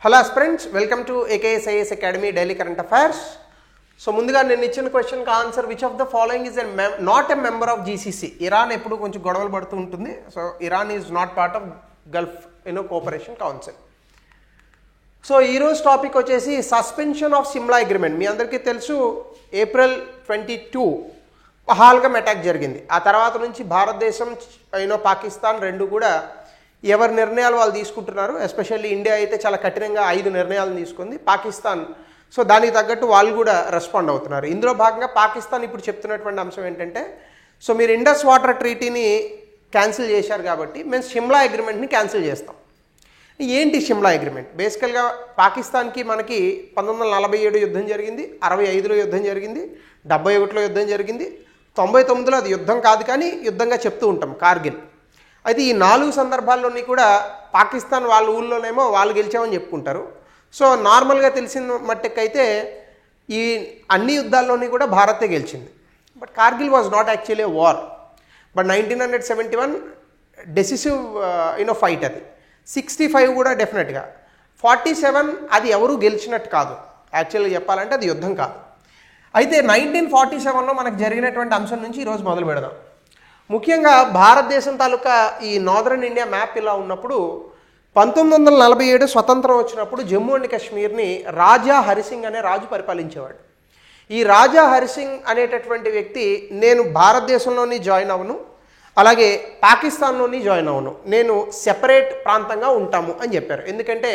Hello aspirants, welcome to AKSIS Academy Daily Current Affairs. So ముందుగా నేను ఇచ్చిన question కి answer which of the following is not a member of GCC. Iran ఎప్పుడు కొంచెం గొడవలు పడుతూ ఉంటుంది. So Iran is not part of Gulf cooperation council. So ఈరోజు టాపిక్ వచ్చేసి సస్పెన్షన్ ఆఫ్ సిమ్లా అగ్రిమెంట్. మీ అందరికీ తెలుసు ఏప్రిల్ 22 పహల్గామ్ అటాక్ జరిగింది. ఆ తర్వాత నుంచి భారతదేశం పాకిస్తాన్ రెండు కూడా ఎవరి నిర్ణయాలు వాళ్ళు తీసుకుంటున్నారు. ఎస్పెషల్లీ ఇండియా అయితే చాలా కఠినంగా 5 నిర్ణయాలను తీసుకుంది. పాకిస్తాన్ సో దానికి తగ్గట్టు వాళ్ళు కూడా రెస్పాండ్ అవుతున్నారు. ఇందులో భాగంగా పాకిస్తాన్ ఇప్పుడు చెప్తున్నటువంటి అంశం ఏంటంటే, సో మీరు ఇండస్ వాటర్ ట్రీటీని క్యాన్సిల్ చేశారు కాబట్టి మేము సిమ్లా అగ్రిమెంట్ని క్యాన్సిల్ చేస్తాం. ఏంటి సిమ్లా అగ్రిమెంట్? బేసికల్గా పాకిస్తాన్కి మనకి 1947 యుద్ధం జరిగింది, 65లో యుద్ధం జరిగింది, 71లో యుద్ధం జరిగింది, 99లో అది యుద్ధం కాదు కానీ యుద్ధంగా చెప్తూ ఉంటాం, కార్గిల్. అయితే ఈ 4 సందర్భాల్లోని కూడా పాకిస్తాన్ వాళ్ళ ఊళ్ళోనేమో వాళ్ళు గెలిచామని చెప్పుకుంటారు. సో నార్మల్గా తెలిసిన మట్టుకైతే ఈ అన్ని యుద్ధాల్లోని కూడా భారతే గెలిచింది. But Kargil was not actually a war, but 1971 decisive fight. అది 65 కూడా డెఫినెట్గా. 47 అది ఎవరు గెలిచినట్టు కాదు, యాక్చువల్గా చెప్పాలంటే అది యుద్ధం కాదు. అయితే 1947లో మనకు జరిగినటువంటి అంశం నుంచి ఈరోజు మొదలు పెడదాం. ముఖ్యంగా భారతదేశం తాలూకా ఈ నార్దర్న్ ఇండియా మ్యాప్ ఇలా ఉన్నప్పుడు 1947 స్వతంత్రం వచ్చినప్పుడు జమ్మూ అండ్ కాశ్మీర్ని రాజా హరిసింగ్ అనే రాజు పరిపాలించేవాడు. ఈ రాజా హరిసింగ్ అనేటటువంటి వ్యక్తి నేను భారతదేశంలోని జాయిన్ అవ్వను, అలాగే పాకిస్తాన్లోని జాయిన్ అవ్వను, నేను సెపరేట్ ప్రాంతంగా ఉంటాము అని చెప్పారు. ఎందుకంటే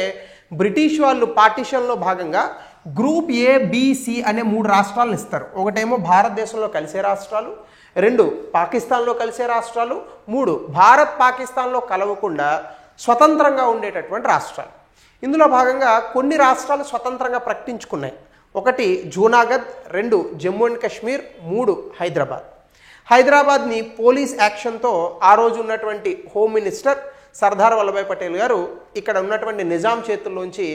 బ్రిటిష్ వాళ్ళు పార్టీషన్లో భాగంగా గ్రూప్ ABC అనే 3 రాష్ట్రాలను ఇస్తారు. ఒకటేమో భారతదేశంలో కలిసే రాష్ట్రాలు, 2 పాకిస్తాన్లో కలిసే రాష్ట్రాలు, 3 భారత్ పాకిస్తాన్లో కలవకుండా స్వతంత్రంగా ఉండేటటువంటి రాష్ట్రాలు. ఇందులో భాగంగా కొన్ని రాష్ట్రాలు స్వతంత్రంగా ప్రకటించుకున్నాయి. 1 జూనాగఢ్, 2 జమ్మూ అండ్ కాశ్మీర్, 3 హైదరాబాద్. హైదరాబాద్ని పోలీస్ యాక్షన్తో ఆ రోజు ఉన్నటువంటి హోమ్ మినిస్టర్ సర్దార్ వల్లభాయ్ పటేల్ గారు ఇక్కడ ఉన్నటువంటి నిజాం చేతుల్లోంచి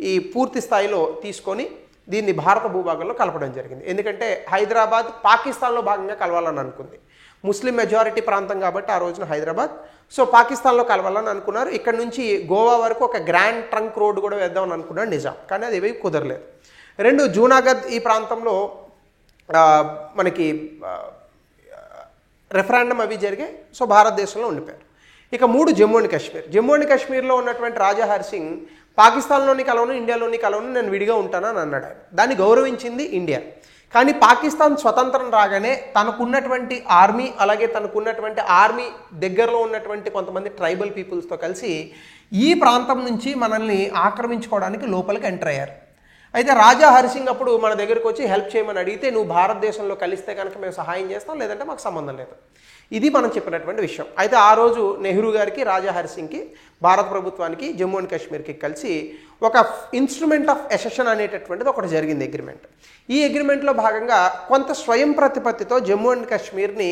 ఈ పూర్తి స్థాయిలో తీసుకొని దీన్ని భారత భూభాగంలో కలపడం జరిగింది. ఎందుకంటే హైదరాబాద్ పాకిస్తాన్లో భాగంగా కలవాలని అనుకుంది. ముస్లిం మెజారిటీ ప్రాంతం కాబట్టి ఆ రోజున హైదరాబాద్, సో పాకిస్తాన్లో కలవాలని అనుకున్నారు. ఇక్కడ నుంచి గోవా వరకు ఒక గ్రాండ్ ట్రంక్ రోడ్ కూడా వేద్దామని అనుకున్నాడు నిజాం, కానీ అది ఏవి కుదరలేదు. 2 జూనాగఢ్ ఈ ప్రాంతంలో మనకి రెఫరెండం అవి జరిగాయి, సో భారతదేశంలో ఉండిపోయారు. ఇక 3 జమ్మూ అండ్ కాశ్మీర్. జమ్మూ అండ్ కాశ్మీర్లో ఉన్నటువంటి రాజా హరిసింగ్ పాకిస్తాన్లోని కలవను, ఇండియాలోని కలవను, నేను విడిగా ఉంటానని అన్నాడు. ఆయన దాన్ని గౌరవించింది ఇండియా. కానీ పాకిస్తాన్ స్వతంత్రం రాగానే తనకున్నటువంటి ఆర్మీ, అలాగే తనకున్నటువంటి ఆర్మీ దగ్గరలో ఉన్నటువంటి కొంతమంది ట్రైబల్ పీపుల్స్తో కలిసి ఈ ప్రాంతం నుంచి మనల్ని ఆక్రమించుకోవడానికి లోపలికి ఎంటర్ అయ్యారు. అయితే రాజా హరిసింగ్ అప్పుడు మన దగ్గరకు వచ్చి హెల్ప్ చేయమని అడిగితే, నువ్వు భారతదేశంలో కలిస్తే కనుక మేము సహాయం చేస్తాం, లేదంటే మాకు సంబంధం లేదు. ఇది మనం చెప్పినటువంటి విషయం. అయితే ఆ రోజు నెహ్రూ గారికి, రాజా హరిసింగ్కి, భారత ప్రభుత్వానికి, జమ్మూ అండ్ కాశ్మీర్కి కలిసి ఒక ఇన్స్ట్రుమెంట్ ఆఫ్ ఎసెషన్ అనేటటువంటిది ఒకటి జరిగింది, అగ్రిమెంట్. ఈ అగ్రిమెంట్లో భాగంగా కొంత స్వయం ప్రతిపత్తితో జమ్మూ అండ్ కాశ్మీర్ని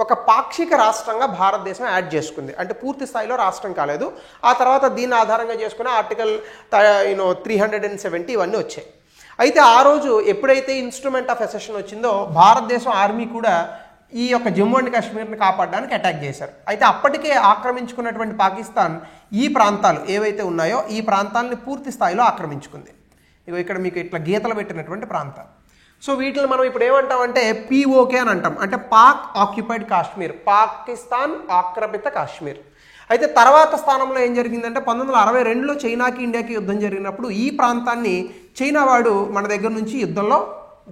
ఒక పాక్షిక రాష్ట్రంగా భారతదేశం యాడ్ చేసుకుంది. అంటే పూర్తి స్థాయిలో రాష్ట్రం కాలేదు. ఆ తర్వాత దీన్ని ఆధారంగా చేసుకుని ఆర్టికల్ 370 ఇవన్నీ వచ్చాయి. అయితే ఆ రోజు ఎప్పుడైతే ఇన్స్ట్రుమెంట్ ఆఫ్ ఎసెషన్ వచ్చిందో భారతదేశం ఆర్మీ కూడా ఈ యొక్క జమ్మూ అండ్ కాశ్మీర్ని కాపాడడానికి అటాక్ చేశారు. అయితే అప్పటికే ఆక్రమించుకున్నటువంటి పాకిస్తాన్ ఈ ప్రాంతాలు ఏవైతే ఉన్నాయో ఈ ప్రాంతాలని పూర్తి స్థాయిలో ఆక్రమించుకుంది. ఇగో ఇక్కడ మీకు ఇట్లా గీతలు పెట్టినటువంటి ప్రాంతాలు. సో వీటిని మనం ఇప్పుడు ఏమంటామంటే POK అని అంటాం, అంటే పాక్ ఆక్యుపైడ్ కాశ్మీర్, పాకిస్తాన్ ఆక్రమిత కాశ్మీర్. అయితే తర్వాత స్థానంలో ఏం జరిగిందంటే 1962లో చైనాకి ఇండియాకి యుద్ధం జరిగినప్పుడు ఈ ప్రాంతాన్ని చైనా వాడు మన దగ్గర నుంచి యుద్ధంలో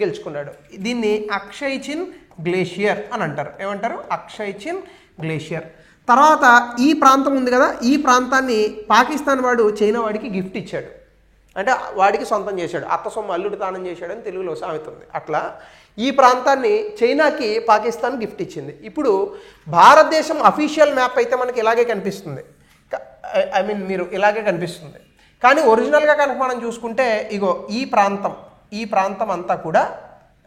గెలుచుకున్నాడు. దీన్ని అక్షయ్ చిన్ గ్లేషియర్ అని అంటారు. ఏమంటారు? అక్షయ్ చిన్ గ్లేషియర్. తర్వాత ఈ ప్రాంతం ఉంది కదా, ఈ ప్రాంతాన్ని పాకిస్తాన్ వాడు చైనా వాడికి గిఫ్ట్ ఇచ్చాడు, అంటే వాడికి సొంతం చేశాడు. అత్త సొమ్ము అల్లుడు తానం చేశాడని తెలుగులో సామెత ఉంది. అట్లా ఈ ప్రాంతాన్ని చైనాకి పాకిస్తాన్ గిఫ్ట్ ఇచ్చింది. ఇప్పుడు భారతదేశం అఫీషియల్ మ్యాప్ అయితే మనకి ఇలాగే కనిపిస్తుంది, మీరు ఇలాగే కనిపిస్తుంది. కానీ ఒరిజినల్గా కనుక మనం చూసుకుంటే ఇగో ఈ ప్రాంతం అంతా కూడా,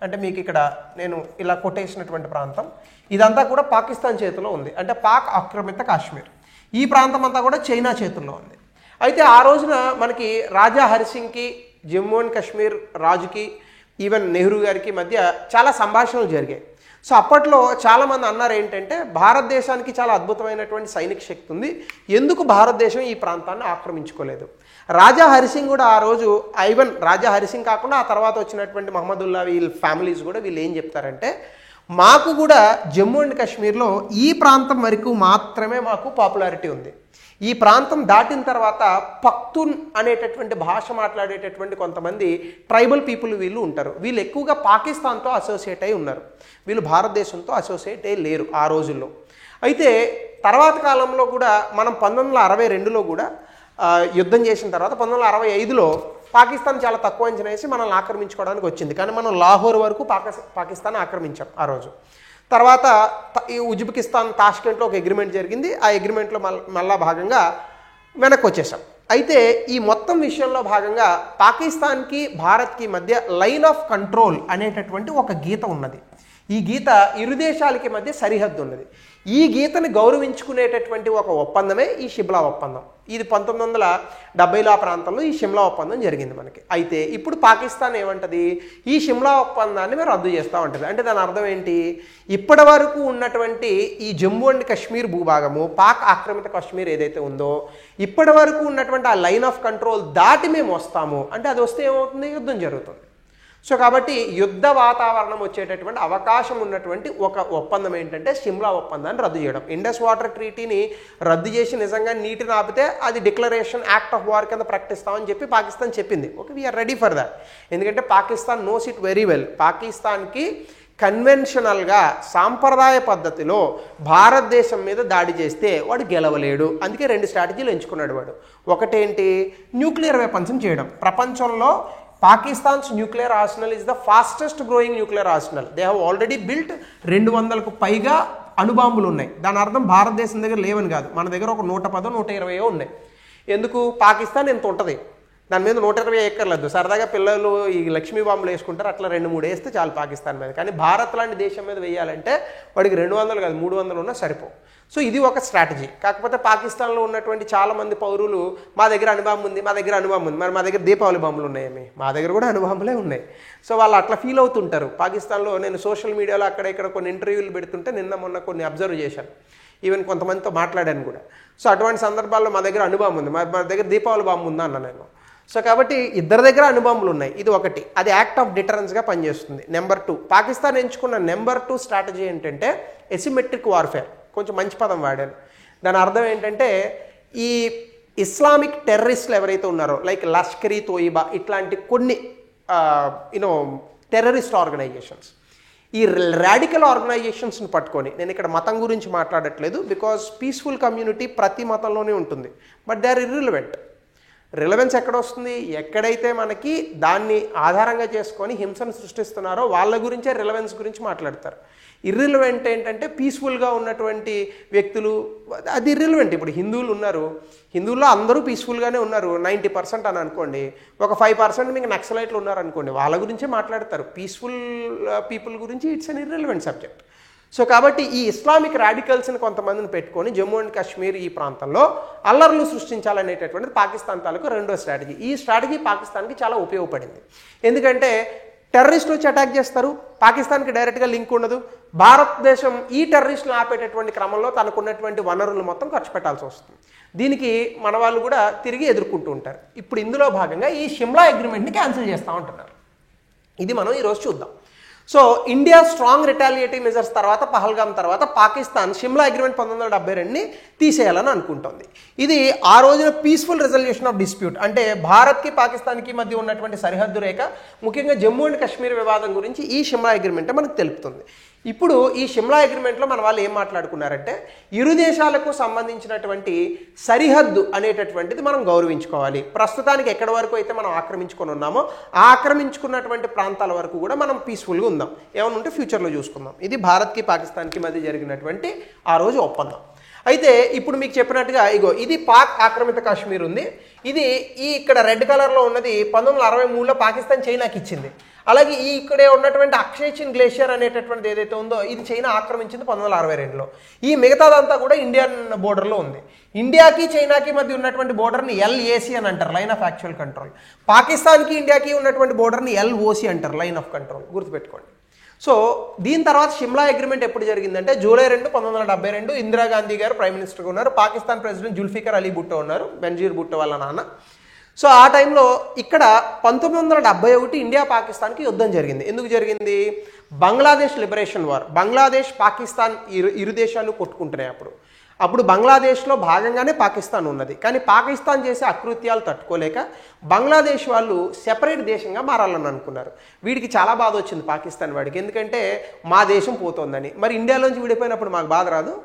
అంటే మీకు ఇక్కడ నేను ఇలా కొట్టేసినటువంటి ప్రాంతం ఇదంతా కూడా పాకిస్తాన్ చేతిలో ఉంది, అంటే పాక్ ఆక్రమిత కాశ్మీర్. ఈ ప్రాంతం అంతా కూడా చైనా చేతుల్లో ఉంది. అయితే ఆ రోజున మనకి రాజా హరిసింగ్కి, జమ్మూ అండ్ కాశ్మీర్ రాజుకి, ఈవెన్ నెహ్రూ గారికి మధ్య చాలా సంభాషణలు జరిగాయి. సో అప్పట్లో చాలామంది అన్నారు ఏంటంటే, భారతదేశానికి చాలా అద్భుతమైనటువంటి సైనిక శక్తి ఉంది, ఎందుకు భారతదేశం ఈ ప్రాంతాన్ని ఆక్రమించుకోలేదు? రాజా హరిసింగ్ కూడా ఆ రోజు ఈవెన్ రాజా హరిసింగ్ కాకుండా ఆ తర్వాత వచ్చినటువంటి మహమ్మదుల్లా వీళ్ళ ఫ్యామిలీస్ కూడా వీళ్ళు ఏం చెప్తారంటే, మాకు కూడా జమ్మూ అండ్ కాశ్మీర్లో ఈ ప్రాంతం వరకు మాత్రమే మాకు పాపులారిటీ ఉంది. ఈ ప్రాంతం దాటిన తర్వాత పఖ్తూన్ అనేటటువంటి భాష మాట్లాడేటటువంటి కొంతమంది ట్రైబల్ పీపుల్ వీళ్ళు ఉంటారు. వీళ్ళు ఎక్కువగా పాకిస్తాన్తో అసోసియేట్ అయి ఉన్నారు. వీళ్ళు భారతదేశంతో అసోసియేట్ అయ్యి లేరు ఆ రోజుల్లో. అయితే తర్వాత కాలంలో కూడా మనం 1962లో కూడా యుద్ధం చేసిన తర్వాత 1965లో పాకిస్తాన్ చాలా తక్కువ అంచనా వేసి మనల్ని ఆక్రమించుకోవడానికి వచ్చింది. కానీ మనం లాహోర్ వరకు పాకిస్తాన్ ఆక్రమించాం ఆ రోజు. తర్వాత ఈ ఉజ్బెకిస్తాన్ తాష్కెంట్లో ఒక అగ్రిమెంట్ జరిగింది. ఆ అగ్రిమెంట్లో మళ్ళా భాగంగా వెనక్కి వచ్చేసాం. అయితే ఈ మొత్తం విషయంలో భాగంగా పాకిస్తాన్కి భారత్కి మధ్య లైన్ ఆఫ్ కంట్రోల్ అనేటటువంటి ఒక గీత ఉన్నది. ఈ గీత ఇరు దేశాలకి మధ్య సరిహద్దు ఉన్నది. ఈ గీతని గౌరవించుకునేటటువంటి ఒక ఒప్పందమే ఈ షిమ్లా ఒప్పందం. ఇది 1970లో ఆ ప్రాంతంలో ఈ షిమ్లా ఒప్పందం జరిగింది మనకి. అయితే ఇప్పుడు పాకిస్తాన్ ఏమంటది, ఈ షిమ్లా ఒప్పందాన్ని మేము రద్దు చేస్తూ ఉంటుంది. అంటే దాని అర్థం ఏంటి, ఇప్పటి వరకు ఉన్నటువంటి ఈ జమ్మూ అండ్ కాశ్మీర్ భూభాగము, పాక్ ఆక్రమిత కాశ్మీర్ ఏదైతే ఉందో, ఇప్పటి వరకు ఉన్నటువంటి ఆ లైన్ ఆఫ్ కంట్రోల్ దాటి మేము వస్తాము అంటే అది వస్తే ఏమవుతుంది, యుద్ధం జరుగుతుంది. సో కాబట్టి యుద్ధ వాతావరణం వచ్చేటటువంటి అవకాశం ఉన్నటువంటి ఒక ఒప్పందం ఏంటంటే షిమ్లా ఒప్పందాన్ని రద్దు చేయడం. ఇండస్ వాటర్ ట్రీటీని రద్దు చేసి నిజంగా నీటిని ఆపితే అది డిక్లరేషన్ యాక్ట్ ఆఫ్ వార్ కింద ప్రకటిస్తామని చెప్పి పాకిస్తాన్ చెప్పింది. Okay, we are ready for that. ఎందుకంటే Pakistan knows it very well. పాకిస్తాన్కి కన్వెన్షనల్గా సాంప్రదాయ పద్ధతిలో భారతదేశం మీద దాడి చేస్తే వాడు గెలవలేడు. అందుకే 2 స్ట్రాటజీలు ఎంచుకున్నాడు వాడు. ఒకటేంటి, న్యూక్లియర్ వెపన్స్ని చేయడం. ప్రపంచంలో Pakistan's nuclear arsenal is the fastest growing nuclear arsenal. They have already built 200కు పైగా అణుబాంబులు ఉన్నాయి. దాని అర్థం భారతదేశం దగ్గర లేవని కాదు, మన దగ్గర ఒక 110 120 ఉన్నాయి. ఎందుకు, పాకిస్తాన్ ఎంత ఉంటుంది, దాని మీద 120 ఎక్కర్లేదు. సరదాగా పిల్లలు ఈ లక్ష్మీ బాంబులు వేసుకుంటారు, అట్లా 2-3 వేస్తే చాలు పాకిస్తాన్ మీద. కానీ భారత్ లాంటి దేశం మీద వేయాలంటే వాడికి 200 కాదు 300 ఉన్నా సరిపో. సో ఇది ఒక స్ట్రాటజీ. కాకపోతే పాకిస్తాన్లో ఉన్నటువంటి చాలామంది పౌరులు మా దగ్గర అణుబాంబు ఉంది, మా దగ్గర అణుబాంబు ఉంది, మరి మా దగ్గర దీపావళి బాంబులు ఉన్నాయేమి, మా దగ్గర కూడా అణుబాంబులే ఉన్నాయి. సో వాళ్ళు అట్లా ఫీల్ అవుతుంటారు. పాకిస్తాన్లో నేను సోషల్ మీడియాలో అక్కడ ఇక్కడ కొన్ని ఇంటర్వ్యూలు పెడుతుంటే నిన్న మొన్న కొన్ని అబ్జర్వ్ చేశాను. ఈవెన్ కొంతమందితో మాట్లాడాను కూడా. సో అటువంటి సందర్భాల్లో మా దగ్గర అణుబాంబు ఉంది, మా దగ్గర దీపావళి బాంబు ఉందా అన్న నేను. సో కాబట్టి ఇద్దరి దగ్గర అణుబాంబులు ఉన్నాయి. ఇది ఒకటి, అది యాక్ట్ ఆఫ్ డిటరెన్స్గా పనిచేస్తుంది. నెంబర్ 2, పాకిస్తాన్ ఎంచుకున్న నెంబర్ 2 స్ట్రాటజీ ఏంటంటే ఎసిమెట్రిక్ వార్ఫేర్. కొంచెం మంచి పదం వాడాను. దాని అర్థం ఏంటంటే, ఈ ఇస్లామిక్ టెర్రరిస్టులు ఎవరైతే ఉన్నారో లైక్ లష్కర్-ఈ తోయిబా ఇట్లాంటి కొన్ని టెర్రరిస్ట్ ఆర్గనైజేషన్స్, ఈ రాడికల్ ఆర్గనైజేషన్స్ని పట్టుకొని, నేను ఇక్కడ మతం గురించి మాట్లాడట్లేదు, బికాజ్ పీస్ఫుల్ కమ్యూనిటీ ప్రతి మతంలోనే ఉంటుంది, but they are irrelevant. Relevance ఎక్కడ వస్తుంది, ఎక్కడైతే మనకి దాన్ని ఆధారంగా చేసుకొని హింసను సృష్టిస్తున్నారో వాళ్ళ గురించే రిలవెన్స్ గురించి మాట్లాడతారు. ఇర్రిలవెంట్ ఏంటంటే పీస్ఫుల్గా ఉన్నటువంటి వ్యక్తులు, అది ఇర్రిలవెంట్. ఇప్పుడు హిందువులు ఉన్నారు, హిందువుల్లో అందరూ పీస్ఫుల్గానే ఉన్నారు 90% అని అనుకోండి, ఒక 5% మీకు నక్సలైట్లు ఉన్నారనుకోండి, వాళ్ళ గురించే మాట్లాడతారు. పీస్ఫుల్ పీపుల్ గురించి it's an irrelevant subject. So కాబట్టి ఈ ఇస్లామిక్ రాడికల్స్ని కొంతమందిని పెట్టుకొని జమ్మూ అండ్ కాశ్మీర్ ఈ ప్రాంతంలో అల్లర్లు సృష్టించాలనేటటువంటిది పాకిస్తాన్ తాలూకు 2వ స్ట్రాటజీ. ఈ స్ట్రాటజీ పాకిస్తాన్కి చాలా ఉపయోగపడింది. ఎందుకంటే టెర్రరిస్టులు వచ్చి అటాక్ చేస్తారు, పాకిస్తాన్కి డైరెక్ట్గా లింక్ ఉండదు. భారతదేశం ఈ టెర్రరిస్టులు ఆపేటటువంటి క్రమంలో తనకున్నటువంటి వనరులు మొత్తం ఖర్చు పెట్టాల్సి వస్తుంది. దీనికి మన వాళ్ళు కూడా తిరిగి ఎదుర్కొంటూ ఉంటారు. ఇప్పుడు ఇందులో భాగంగా ఈ షిమ్లా అగ్రిమెంట్ని క్యాన్సిల్ చేస్తూ ఉంటున్నారు. ఇది మనం ఈరోజు చూద్దాం. సో ఇండియా స్ట్రాంగ్ రిటాలియేటివ్ మెజర్స్ తర్వాత, పహల్గామ్ తర్వాత పాకిస్తాన్ షిమ్లా అగ్రిమెంట్ 1972ని తీసేయాలని అనుకుంటోంది. ఇది ఆ రోజున పీస్ఫుల్ రెజల్యూషన్ ఆఫ్ డిస్ప్యూట్, అంటే భారత్కి పాకిస్తాన్కి మధ్య ఉన్నటువంటి సరిహద్దు రేఖ, ముఖ్యంగా జమ్మూ అండ్ కాశ్మీర్ వివాదం గురించి ఈ షిమ్లా అగ్రిమెంట్ మనకు తెలుపుతుంది. ఇప్పుడు ఈ షిమ్లా అగ్రిమెంట్లో మన వాళ్ళు ఏం మాట్లాడుకున్నారంటే, ఇరు దేశాలకు సంబంధించినటువంటి సరిహద్దు అనేటటువంటిది మనం గౌరవించుకోవాలి. ప్రస్తుతానికి ఎక్కడి వరకు అయితే మనం ఆక్రమించుకొని ఉన్నామో ఆ ఆక్రమించుకున్నటువంటి ప్రాంతాల వరకు కూడా మనం పీస్ఫుల్గా ఉందాం, ఏమైనా ఉంటే ఫ్యూచర్లో చూసుకుందాం. ఇది భారత్కి పాకిస్తాన్కి మధ్య జరిగినటువంటి ఆ రోజు ఒప్పందం. అయితే ఇప్పుడు మీకు చెప్పినట్టుగా ఇగో ఇది పాక్ ఆక్రమిత కాశ్మీర్ ఉంది. ఇది ఇక్కడ రెడ్ కలర్లో ఉన్నది 1963లో పాకిస్తాన్ చైనాకి ఇచ్చింది. అలాగే ఇక్కడే ఉన్నటువంటి అక్షయ్ చిన్ గ్లేషియర్ అనేటటువంటిది ఏదైతే ఉందో ఇది చైనా ఆక్రమించింది 1962లో. ఈ మిగతాదంతా కూడా ఇండియన్ బోర్డర్లో ఉంది. ఇండియాకి చైనాకి మధ్య ఉన్నటువంటి బోర్డర్ని LAC అని అంటారు, లైన్ ఆఫ్ యాక్చువల్ కంట్రోల్. పాకిస్తాన్కి ఇండియాకి ఉన్నటువంటి బోర్డర్ని LOC అంటారు, లైన్ ఆఫ్ కంట్రోల్. గుర్తుపెట్టుకోండి. సో దీని తర్వాత షిమ్లా అగ్రిమెంట్ ఎప్పుడు జరిగిందంటే జూలై 2, 1972. ఇందిరాగాంధీ గారు ప్రైమ్ మినిస్టర్గా ఉన్నారు. పాకిస్తాన్ ప్రెసిడెంట్ జుల్ఫికర్ అలీ భుట్టో ఉన్నారు, బెనజీర్ భుట్టో వాళ్ళ నాన్న. సో ఆ టైంలో ఇక్కడ 1971 ఇండియా పాకిస్తాన్కి యుద్ధం జరిగింది. ఎందుకు జరిగింది? Bangladesh liberation war. బంగ్లాదేశ్ పాకిస్తాన్ ఇరు దేశాలు కొట్టుకుంటున్నాయి. అప్పుడు బంగ్లాదేశ్లో భాగంగానే పాకిస్తాన్ ఉన్నది. కానీ పాకిస్తాన్ చేసే అకృత్యాలు తట్టుకోలేక బంగ్లాదేశ్ వాళ్ళు సెపరేట్ దేశంగా మారాలని అనుకున్నారు. వీడికి చాలా బాధ వచ్చింది పాకిస్తాన్ వాడికి, ఎందుకంటే మా దేశం పోతోందని. మరి ఇండియాలోంచి విడిపోయినప్పుడు మాకు బాధ రాదు?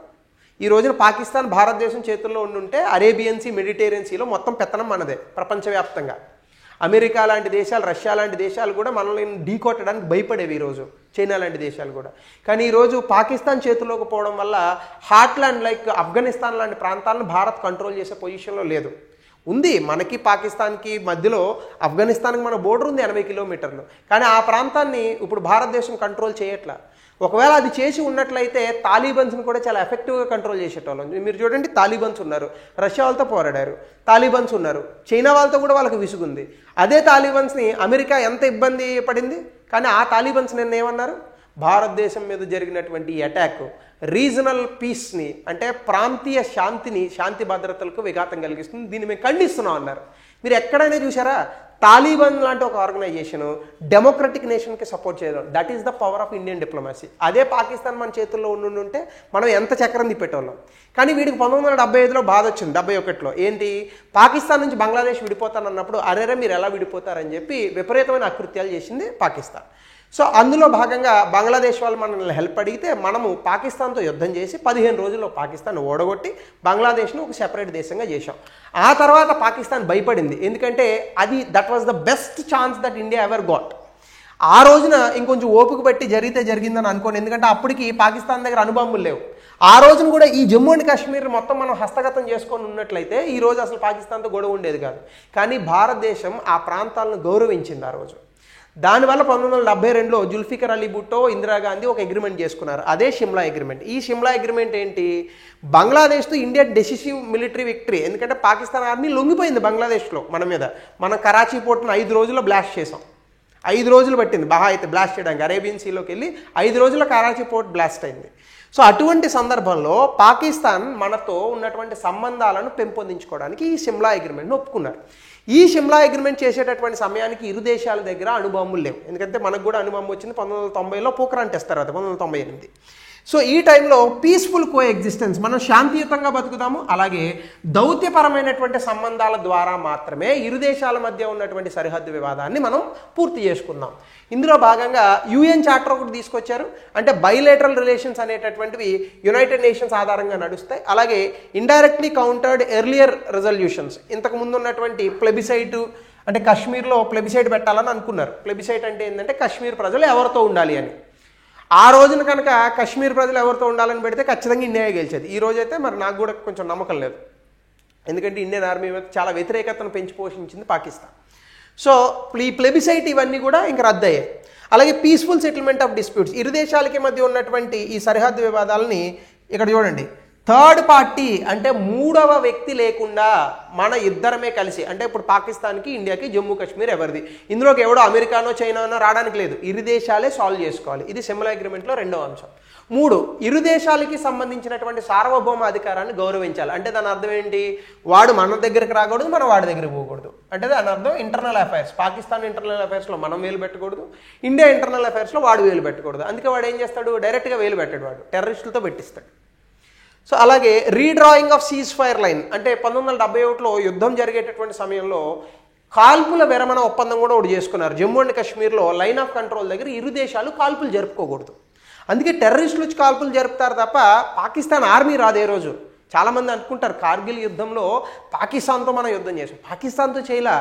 ఈ రోజున పాకిస్తాన్ భారతదేశం చేతుల్లో ఉండుంటే అరేబియన్ సీ, మెడిటేరియన్ సీలో మొత్తం పెత్తనం మనదే ప్రపంచవ్యాప్తంగా. అమెరికా లాంటి దేశాలు, రష్యా లాంటి దేశాలు కూడా మనల్ని ఢీకొట్టడానికి భయపడేవి ఈరోజు, చైనా లాంటి దేశాలు కూడా. కానీ ఈరోజు పాకిస్తాన్ చేతిలోకి పోవడం వల్ల హార్ట్లాండ్ లైక్ ఆఫ్ఘనిస్తాన్ లాంటి ప్రాంతాలను భారత్ కంట్రోల్ చేసే పొజిషన్లో లేదు. ఉంది, మనకి పాకిస్తాన్కి మధ్యలో ఆఫ్ఘనిస్తాన్కి మన బోర్డర్ ఉంది 80 కిలోమీటర్లు. కానీ ఆ ప్రాంతాన్ని ఇప్పుడు భారతదేశం కంట్రోల్ చేయట్లా. ఒకవేళ అది చేసి ఉన్నట్లయితే తాలిబన్స్ని కూడా చాలా ఎఫెక్టివ్గా కంట్రోల్ చేసేటోళ్ళం. మీరు చూడండి, తాలిబన్స్ ఉన్నారు, రష్యా వాళ్ళతో పోరాడారు, తాలిబన్స్ ఉన్నారు, చైనా వాళ్ళతో కూడా వాళ్ళకి విసుగుంది. అదే తాలిబన్స్ని అమెరికా ఎంత ఇబ్బంది పడింది. కానీ ఆ తాలిబన్స్ నిన్న ఏమన్నారు? భారతదేశం మీద జరిగినటువంటి అటాక్ రీజనల్ పీస్ని, అంటే ప్రాంతీయ శాంతిని, శాంతి భద్రతలకు విఘాతం కలిగిస్తుంది, దీన్ని మేము ఖండిస్తున్నాం అన్నారు. మీరు ఎక్కడైనా చూసారా తాలిబాన్ లాంటి ఒక ఆర్గనైజేషన్ డెమోక్రటిక్ నేషన్కి సపోర్ట్ చేయడం? That is the power of Indian diplomacy. అదే పాకిస్తాన్ మన చేతుల్లో ఉండుంటే మనం ఎంత చక్రం తిప్పేటోళ్ళం. కానీ వీడికి 1975లో బాధ వచ్చింది, 71లో. ఏంటి? పాకిస్తాన్ నుంచి బంగ్లాదేశ్ విడిపోతానన్నప్పుడు అరేరే మీరు ఎలా విడిపోతారని చెప్పి విపరీతమైన అకృత్యాలు చేసింది పాకిస్తాన్. సో అందులో భాగంగా బంగ్లాదేశ్ వాళ్ళు మనల్ని హెల్ప్ అడిగితే మనము పాకిస్తాన్తో యుద్ధం చేసి 15 రోజుల్లో పాకిస్తాన్ ఓడగొట్టి బంగ్లాదేశ్ను ఒక సెపరేట్ దేశంగా చేశాం. ఆ తర్వాత పాకిస్తాన్ భయపడింది, ఎందుకంటే అది that was the best chance that India ever got. ఆ రోజున ఇంకొంచెం ఓపిక బట్టి జరిగితే జరిగిందని అనుకోండి, ఎందుకంటే అప్పటికి పాకిస్తాన్ దగ్గర అణుబాంబులు లేవు. ఆ రోజున కూడా ఈ జమ్మూ అండ్ కాశ్మీర్ మొత్తం మనం హస్తగతం చేసుకొని ఉన్నట్లయితే ఈ రోజు అసలు పాకిస్తాన్తో గొడవ ఉండేది కాదు. కానీ భారతదేశం ఆ ప్రాంతాలను గౌరవించింది ఆ రోజు. దానివల్ల 1972లో జుల్ఫికర్ అలీ భుట్టో, ఇందిరాగాంధీ ఒక అగ్రిమెంట్ చేసుకున్నారు, అదే షిమ్లా అగ్రిమెంట్. ఈ షిమ్లా అగ్రిమెంట్ ఏంటి? బంగ్లాదేశ్తో ఇండియా డెసిసివ్ మిలిటరీ విక్టరీ. ఎందుకంటే పాకిస్తాన్ ఆర్మీ లొంగిపోయింది బంగ్లాదేశ్లో మన మీద. మనం కరాచీ పోర్ట్ను 5 రోజుల్లో బ్లాస్ట్ చేసాం. 5 రోజులు పట్టింది బాగా అయితే బ్లాస్ట్ చేయడానికి. అరేబియన్ సీలోకి వెళ్ళి 5 రోజుల్లో కరాచీ పోర్ట్ బ్లాస్ట్ అయింది. సో అటువంటి సందర్భంలో పాకిస్తాన్ మనతో ఉన్నటువంటి సంబంధాలను పెంపొందించుకోవడానికి ఈ షిమ్లా అగ్రిమెంట్ను ఒప్పుకున్నారు. ఈ షిమ్లా అగ్రిమెంట్ చేసేటటువంటి సమయానికి ఇరు దేశాల దగ్గర అణుబాంబులు లేవు. ఎందుకంటే మనకు కూడా అణుబాంబు వచ్చింది 1990లో, పోఖ్రాన్ టెస్ట్ తర్వాత 1998. సో ఈ టైంలో పీస్ఫుల్ కో ఎగ్జిస్టెన్స్, మనం శాంతియుతంగా బతుకుతాము. అలాగే దౌత్యపరమైనటువంటి సంబంధాల ద్వారా మాత్రమే ఇరు దేశాల మధ్య ఉన్నటువంటి సరిహద్దు వివాదాన్ని మనం పూర్తి చేసుకుందాం. ఇందులో భాగంగా యుఎన్ చార్టర్ ఒకటి తీసుకొచ్చారు. అంటే బైలేటరల్ రిలేషన్స్ అనేటటువంటివి యునైటెడ్ నేషన్స్ ఆధారంగా నడుస్తాయి. అలాగే ఇండైరెక్ట్లీ కౌంటర్డ్ ఎర్లియర్ రెజల్యూషన్స్, ఇంతకు ముందు ఉన్నటువంటి ప్లెబిసైట్, అంటే కశ్మీర్లో ప్లెబిసైట్ పెట్టాలని అనుకున్నారు. ప్లెబిసైట్ అంటే ఏంటంటే కశ్మీర్ ప్రజలు ఎవరితో ఉండాలి అని. ఆ రోజున కనుక కశ్మీర్ ప్రజలు ఎవరితో ఉండాలని పెడితే ఖచ్చితంగా ఇండియా గెలిచేది. ఈ రోజైతే మరి నాకు కూడా కొంచెం నమ్మకం లేదు, ఎందుకంటే ఇండియన్ ఆర్మీ మీద చాలా వ్యతిరేకతను పెంచి పోషించింది పాకిస్తాన్. సో ఈ ప్లెబిసైట్ ఇవన్నీ కూడా ఇంకా రద్దయ్యాయి. అలాగే పీస్ఫుల్ సెటిల్మెంట్ ఆఫ్ డిస్ప్యూట్స్, ఇరు దేశాలకి మధ్య ఉన్నటువంటి ఈ సరిహద్దు వివాదాలని ఇక్కడ చూడండి. థర్డ్ పార్టీ అంటే మూడవ వ్యక్తి లేకుండా మన ఇద్దరమే కలిసి, అంటే ఇప్పుడు పాకిస్తాన్కి, ఇండియాకి జమ్మూ కాశ్మీర్ ఎవరిది, ఇందులోకి ఎవడో అమెరికానో చైనానో రావడానికి లేదు, ఇరు దేశాలే సాల్వ్ చేసుకోవాలి. ఇది షిమ్లా అగ్రిమెంట్లో 2వ అంశం. 3, ఇరు దేశాలకి సంబంధించినటువంటి సార్వభౌమ అధికారాన్ని గౌరవించాలి. అంటే దాని అర్థం ఏంటి? వాడు మన దగ్గరికి రాకూడదు, మనం వాడి దగ్గరికి పోకూడదు. అంటే దాని అర్థం ఇంటర్నల్ అఫైర్స్, పాకిస్తాన్ ఇంటర్నల్ అఫైర్స్లో మనం వేలు పెట్టకూడదు, ఇండియా ఇంటర్నల్ అఫైర్స్లో వాడు వేలు పెట్టకూడదు. అందుకే వాడు ఏం చేస్తాడు? డైరెక్ట్గా వేలు పెట్టాడు, వాడు టెర్రరిస్టులతో పెట్టిస్తాడు. సో అలాగే redrawing of cease fire line, అంటే 1971లో యుద్ధం జరిగేటటువంటి సమయంలో కాల్పుల విరమణ ఒప్పందం కూడా ఒకటి చేసుకున్నారు. జమ్మూ అండ్ కాశ్మీర్లో లైన్ ఆఫ్ కంట్రోల్ దగ్గర ఇరు దేశాలు కాల్పులు జరుపుకోకూడదు. అందుకే టెర్రరిస్టులు వచ్చి కాల్పులు జరుపుతారు తప్ప పాకిస్తాన్ ఆర్మీ రాదు. ఏ రోజు చాలామంది అనుకుంటారు కార్గిల్ యుద్ధంలో పాకిస్తాన్తో మనం యుద్ధం చేసాం. పాకిస్తాన్తో చేయలా,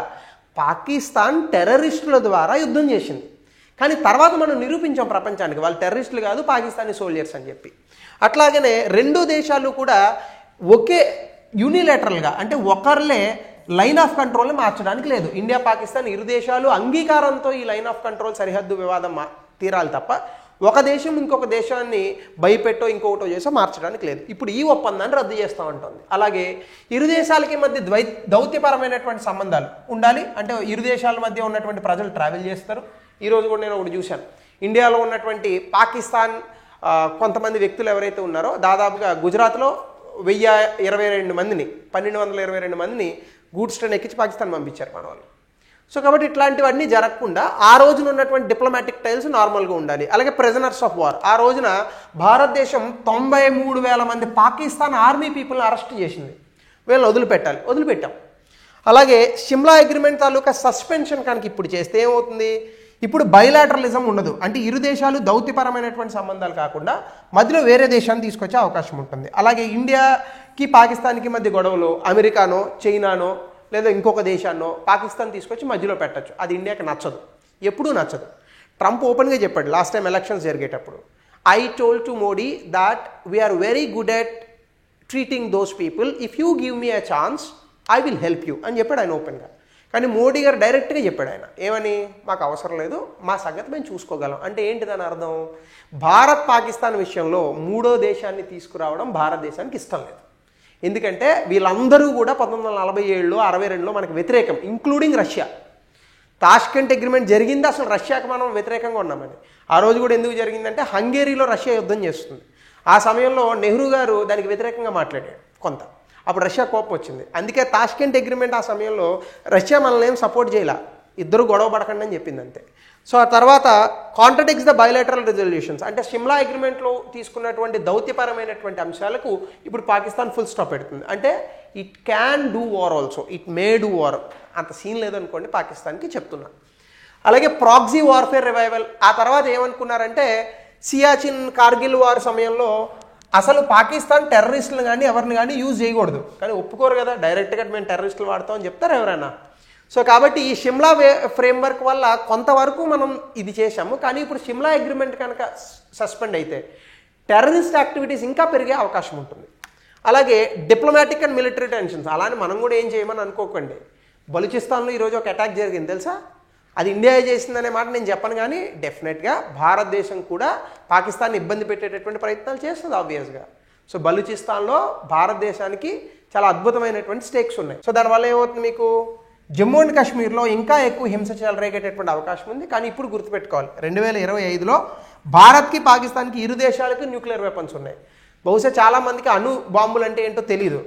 పాకిస్తాన్ టెర్రరిస్టుల ద్వారా యుద్ధం చేసింది. కానీ తర్వాత మనం నిరూపించాం ప్రపంచానికి వాళ్ళు టెర్రరిస్టులు కాదు, పాకిస్తానీ సోల్జర్స్ అని చెప్పి. అట్లాగనే 2 దేశాలు కూడా ఒకే యూనిలేటరల్గా, అంటే ఒకర్లే లైన్ ఆఫ్ కంట్రోల్ని మార్చడానికి లేదు. ఇండియా పాకిస్తాన్ ఇరు దేశాలు అంగీకారంతో ఈ లైన్ ఆఫ్ కంట్రోల్ సరిహద్దు వివాదం తీరాలి తప్ప ఒక దేశం ఇంకొక దేశాన్ని భయపెట్టో ఇంకొకటో చేసో మార్చడానికి లేదు. ఇప్పుడు ఈ ఒప్పందాన్ని రద్దు చేస్తూ ఉంటుంది. అలాగే ఇరు దేశాలకి మధ్య దౌత్యపరమైనటువంటి సంబంధాలు ఉండాలి. అంటే ఇరు దేశాల మధ్య ఉన్నటువంటి ప్రజలు ట్రావెల్ చేస్తారు. ఈరోజు కూడా నేను ఒకటి చూశాను, ఇండియాలో ఉన్నటువంటి పాకిస్తాన్ కొంతమంది వ్యక్తులు ఎవరైతే ఉన్నారో దాదాపుగా గుజరాత్లో 1022 మందిని 1222 మందిని గూడ్స్ ట్రైన్ ఎక్కించి పాకిస్తాన్ పంపించారు మన వాళ్ళు. సో కాబట్టి ఇట్లాంటివన్నీ జరగకుండా ఆ రోజున ఉన్నటువంటి డిప్లొమాటిక్ టైల్స్ నార్మల్గా ఉండాలి. అలాగే ప్రిజనర్స్ ఆఫ్ వార్, ఆ రోజున భారతదేశం 93,000 మంది పాకిస్తాన్ ఆర్మీ పీపుల్ని అరెస్ట్ చేసింది. వీళ్ళని వదిలిపెట్టాం. అలాగే సిమ్లా అగ్రిమెంట్ తాలూకా సస్పెన్షన్ కనుక ఇప్పుడు చేస్తే ఏమవుతుంది, ఇప్పుడు బైలాటరలిజం ఉండదు. అంటే ఇరు దేశాలు దౌత్యపరమైనటువంటి సంబంధాలు కాకుండా మధ్యలో వేరే దేశాన్ని తీసుకొచ్చే అవకాశం ఉంటుంది. అలాగే ఇండియాకి పాకిస్తాన్కి మధ్య గొడవలు అమెరికానో చైనానో లేదా ఇంకొక దేశాన్నో పాకిస్తాన్ తీసుకొచ్చి మధ్యలో పెట్టచ్చు. అది ఇండియాకి నచ్చదు, ఎప్పుడూ నచ్చదు. ట్రంప్ ఓపెన్గా చెప్పాడు లాస్ట్ టైం ఎలక్షన్స్ జరిగేటప్పుడు, I told to Modi that we are very good at treating those people, if you give me a chance I will help you అని చెప్పాడు ఆయన ఓపెన్గా. కానీ మోడీ గారు డైరెక్ట్గా చెప్పాడు ఆయన ఏమని, మాకు అవసరం లేదు, మా సంగతి మేము చూసుకోగలం. అంటే ఏంటి దాని అర్థం, భారత్ పాకిస్తాన్ విషయంలో మూడో దేశాన్ని తీసుకురావడం భారతదేశానికి ఇష్టం లేదు. ఎందుకంటే వీళ్ళందరూ కూడా 1947లో 62లో మనకు వ్యతిరేకం, ఇంక్లూడింగ్ రష్యా. తాష్కెంట్ అగ్రిమెంట్ జరిగింది అసలు రష్యాకి మనం వ్యతిరేకంగా ఉన్నామని. ఆ రోజు కూడా ఎందుకు జరిగిందంటే హంగేరీలో రష్యా యుద్ధం చేస్తుంది. ఆ సమయంలో నెహ్రూ గారు దానికి వ్యతిరేకంగా మాట్లాడాడు కొంత, అప్పుడు రష్యా కోపం వచ్చింది. అందుకే తాష్కెంట్ అగ్రిమెంట్ ఆ సమయంలో రష్యా మనల్ని ఏం సపోర్ట్ చేయాల, ఇద్దరు గొడవ పడకండి అని చెప్పింది అంతే. సో ఆ తర్వాత కాంట్రడిక్ట్స్ ద బైలాటరల్ రిజల్యూషన్స్, అంటే సిమ్లా అగ్రిమెంట్లో తీసుకున్నటువంటి దౌత్యపరమైనటువంటి అంశాలకు ఇప్పుడు పాకిస్తాన్ ఫుల్ స్టాప్ పెడుతుంది. అంటే it can do war also, it may do war, అంత సీన్ లేదనుకోండి పాకిస్తాన్కి చెప్తున్నా. అలాగే ప్రాక్సీ వార్ఫేర్ రివైవల్, ఆ తర్వాత ఏమనుకున్నారంటే సియాచిన్ కార్గిల్ వార్ సమయంలో అసలు పాకిస్తాన్ టెర్రరిస్టులు కానీ ఎవరిని కానీ యూజ్ చేయకూడదు, కానీ ఒప్పుకోరు కదా, డైరెక్ట్గా మేము టెర్రరిస్టులు వాడతామని చెప్తారు ఎవరైనా. సో కాబట్టి ఈ సిమ్లా ఫ్రేమ్వర్క్ వల్ల కొంతవరకు మనం ఇది చేశాము. కానీ ఇప్పుడు సిమ్లా అగ్రిమెంట్ కనుక సస్పెండ్ అయితే టెర్రరిస్ట్ యాక్టివిటీస్ ఇంకా పెరిగే అవకాశం ఉంటుంది. అలాగే డిప్లొమాటిక్ అండ్ మిలిటరీ టెన్షన్స్, అలానే మనం కూడా ఏం చేయమని అనుకోకండి. బలూచిస్తాన్లో ఈరోజు ఒక అటాక్ జరిగింది తెలుసా, అది ఇండియా చేసిందనే మాట నేను చెప్పను, కానీ డెఫినెట్గా భారతదేశం కూడా పాకిస్తాన్ని ఇబ్బంది పెట్టేటటువంటి ప్రయత్నాలు చేస్తుంది ఆబ్వియస్గా. సో బలూచిస్తాన్లో భారతదేశానికి చాలా అద్భుతమైనటువంటి స్టేక్స్ ఉన్నాయి. సో దానివల్ల ఏమవుతుంది, మీకు జమ్మూ అండ్ కాశ్మీర్లో ఇంకా ఎక్కువ హింస చెలరేగేటటువంటి అవకాశం ఉంది. కానీ ఇప్పుడు గుర్తుపెట్టుకోవాలి, 2025లో భారత్కి పాకిస్తాన్కి ఇరు దేశాలకు న్యూక్లియర్ వెపన్స్ ఉన్నాయి. బహుశా చాలామందికి అణు బాంబులు అంటే ఏంటో తెలియదు.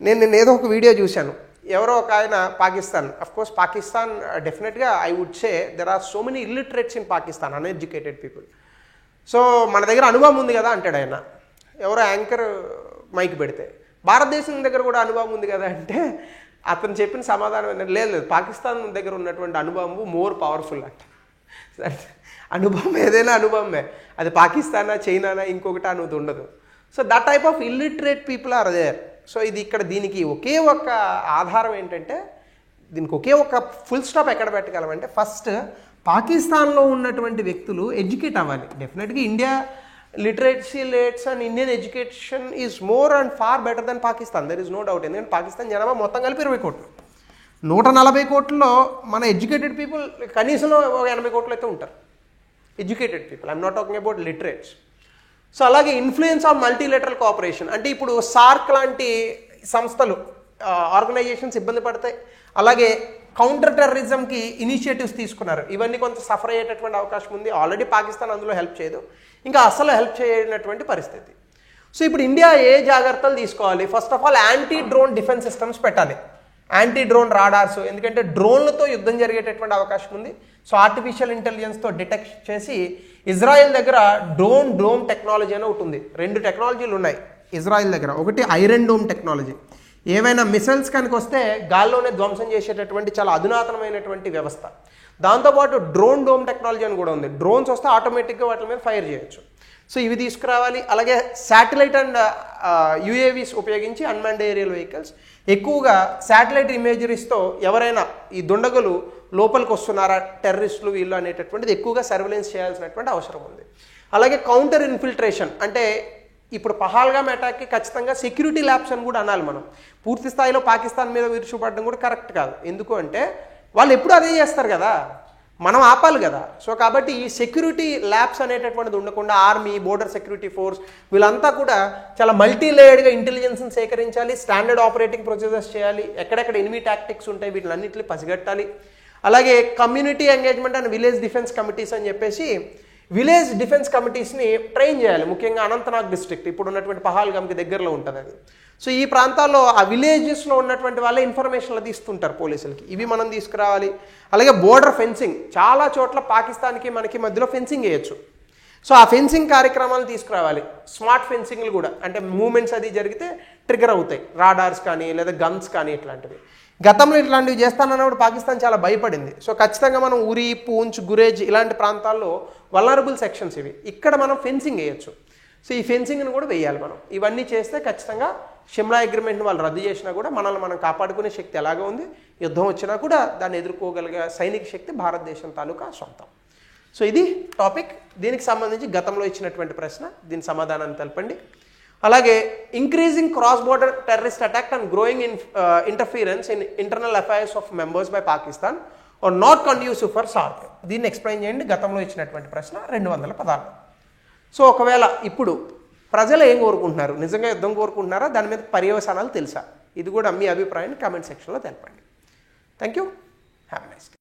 నేను ఏదో ఒక వీడియో చూశాను, ఎవరో ఒక ఆయన పాకిస్తాన్, అఫ్కోర్స్ పాకిస్తాన్ డెఫినెట్గా I would say there are so many illiterates in Pakistan, uneducated people. So మన దగ్గర అనుభవం ఉంది కదా అంటాడు ఆయన, ఎవరో యాంకర్ మైక్ పెడితే. భారతదేశం దగ్గర కూడా అనుభవం ఉంది కదా అంటే అతను చెప్పిన సమాధానం ఏంటంటే లేదు, పాకిస్తాన్ దగ్గర ఉన్నటువంటి అనుభవం మోర్ పవర్ఫుల్ అంట. అనుభవం ఏదైనా అనుభవమే, అది పాకిస్తానా చైనానా ఇంకొకటి అనేది ఉండదు. So that type of illiterate people are there. So ఇది ఇక్కడ దీనికి ఒకే ఒక ఆధారం ఏంటంటే, దీనికి ఒకే ఒక ఫుల్ స్టాప్ ఎక్కడ పెట్టగలమంటే, ఫస్ట్ పాకిస్తాన్లో ఉన్నటువంటి వ్యక్తులు ఎడ్యుకేట్ అవ్వాలి. డెఫినెట్గా India literacy rates and Indian education is more and far better than Pakistan, there is no doubt. ఎందుకంటే పాకిస్తాన్ జనాభా మొత్తం కలిపి 20 కోట్లు, 140 కోట్లలో మన ఎడ్యుకేటెడ్ పీపుల్ కనీసంలో 80 కోట్లు అయితే ఉంటారు educated people. I'm not talking about literates. So అలాగే ఇన్ఫ్లుయెన్స్ ఆఫ్ మల్టీలేటరల్ కోఆపరేషన్, అంటే ఇప్పుడు సార్క్ లాంటి సంస్థలు ఆర్గనైజేషన్స్ ఇబ్బంది పడతాయి. అలాగే కౌంటర్ టెర్రరిజంకి ఇనిషియేటివ్స్ తీసుకున్నారు, ఇవన్నీ కొంత సఫర్ అయ్యేటటువంటి అవకాశం ఉంది. ఆల్రెడీ పాకిస్తాన్ అందులో హెల్ప్ చేయదు, ఇంకా అసలు హెల్ప్ చేయనటువంటి పరిస్థితి. సో ఇప్పుడు ఇండియా ఏ జాగ్రత్తలు తీసుకోవాలి, first of all anti drone defence systems పెట్టాలి, యాంటీ డ్రోన్ రాడార్స్, ఎందుకంటే డ్రోన్లతో యుద్ధం జరిగేటటువంటి అవకాశం ఉంది. సో ఆర్టిఫిషియల్ ఇంటెలిజెన్స్తో డిటెక్ట్ చేసి, ఇజ్రాయెల్ దగ్గర డోమ్ టెక్నాలజీ అని ఒకటి ఉంది. 2 టెక్నాలజీలు ఉన్నాయి ఇజ్రాయెల్ దగ్గర. ఒకటి ఐరన్ డోమ్ టెక్నాలజీ, ఏవైనా మిసైల్స్ కనుక వస్తే గాల్లోనే ధ్వంసం చేసేటటువంటి చాలా అధునాతనమైనటువంటి వ్యవస్థ. దాంతోపాటు డ్రోన్ డోమ్ టెక్నాలజీ అని కూడా ఉంది, డ్రోన్స్ వస్తే ఆటోమేటిక్గా వాటి మీద ఫైర్ చేయొచ్చు. సో ఇవి తీసుకురావాలి. అలాగే శాటిలైట్ అండ్ యూఏవీస్ ఉపయోగించి అన్మాన్డ్ ఏరియల్ వెహికల్స్, ఎక్కువగా శాటిలైట్ ఇమేజరీస్తో ఎవరైనా ఈ దుండగులు లోపలికి వస్తున్నారా టెర్రరిస్టులు వీళ్ళు అనేటటువంటిది ఎక్కువగా సర్వేలెన్స్ చేయాల్సినటువంటి అవసరం ఉంది. అలాగే కౌంటర్ ఇన్ఫిల్ట్రేషన్, అంటే ఇప్పుడు పహల్గామ్ అటాక్కి ఖచ్చితంగా సెక్యూరిటీ ల్యాబ్స్ అని కూడా అనాలి మనం. పూర్తి స్థాయిలో పాకిస్తాన్ మీద విరుచుపడడం కూడా కరెక్ట్ కాదు, ఎందుకు అంటే వాళ్ళు ఎప్పుడు అదే చేస్తారు కదా, మనం ఆపాలి కదా. సో కాబట్టి ఈ సెక్యూరిటీ ల్యాబ్స్ అనేటటువంటిది ఉండకుండా ఆర్మీ, బోర్డర్ సెక్యూరిటీ ఫోర్స్ వీళ్ళంతా కూడా చాలా మల్టీ లేయర్డ్గా ఇంటెలిజెన్స్ని సేకరించాలి, స్టాండర్డ్ ఆపరేటింగ్ ప్రొసీజర్స్ చేయాలి, ఎక్కడెక్కడ ఎనిమీ టాక్టిక్స్ ఉంటాయి వీటిలన్నింటినీ పసిగట్టాలి. అలాగే community engagement and village defence committees అని చెప్పేసి విలేజ్ డిఫెన్స్ కమిటీస్ని ట్రైన్ చేయాలి, ముఖ్యంగా అనంతనాగ్ డిస్ట్రిక్ట్ ఇప్పుడు ఉన్నటువంటి పహల్గామ్కి దగ్గరలో ఉంటుంది అది. సో ఈ ప్రాంతాల్లో ఆ విలేజెస్లో ఉన్నటువంటి వాళ్ళే ఇన్ఫర్మేషన్లు తీస్తుంటారు పోలీసులకి, ఇవి మనం తీసుకురావాలి. అలాగే బోర్డర్ ఫెన్సింగ్, చాలా చోట్ల పాకిస్తాన్కి మనకి మధ్యలో ఫెన్సింగ్ వేయచ్చు. సో ఆ ఫెన్సింగ్ కార్యక్రమాలు తీసుకురావాలి. స్మార్ట్ ఫెన్సింగ్లు కూడా, అంటే మూమెంట్స్ అది జరిగితే ట్రిగర్ అవుతాయి, రాడార్స్ కానీ లేదా గన్స్ కానీ ఇట్లాంటివి. గతంలో ఇట్లాంటివి చేస్తానన్నప్పుడు పాకిస్తాన్ చాలా భయపడింది. సో ఖచ్చితంగా మనం ఉరి, పూంచ్, గురేజ్ ఇలాంటి ప్రాంతాల్లో వల్నరబుల్ సెక్షన్స్ ఇవి, ఇక్కడ మనం ఫెన్సింగ్ వేయచ్చు. సో ఈ ఫెన్సింగ్ని కూడా వేయాలి మనం. ఇవన్నీ చేస్తే ఖచ్చితంగా షిమ్లా అగ్రిమెంట్ని వాళ్ళు రద్దు చేసినా కూడా మనల్ని మనం కాపాడుకునే శక్తి ఎలాగో ఉంది, యుద్ధం వచ్చినా కూడా దాన్ని ఎదుర్కోగలిగే సైనిక శక్తి భారతదేశం తాలూకా సొంతం. సో ఇది టాపిక్. దీనికి సంబంధించి గతంలో ఇచ్చినటువంటి ప్రశ్న, దీని సమాధానాన్ని తెలపండి. అలాగే increasing cross border terrorist attack and growing interference in internal affairs of members by Pakistan are not conducive for SAARC. దీన్ని ఎక్స్ప్లెయిన్ చేయండి. గతంలో ఇచ్చినటువంటి ప్రశ్న 200 పదాలు. సో ఒకవేళ ఇప్పుడు ప్రజలు ఏం కోరుకుంటున్నారు, నిజంగా యుద్ధం కోరుకుంటున్నారా, దాని మీద పర్యవసానాలు తెలుసా, ఇది కూడా మీ అభిప్రాయాన్ని కామెంట్ సెక్షన్లో తెలపండి. Thank you, have a nice day.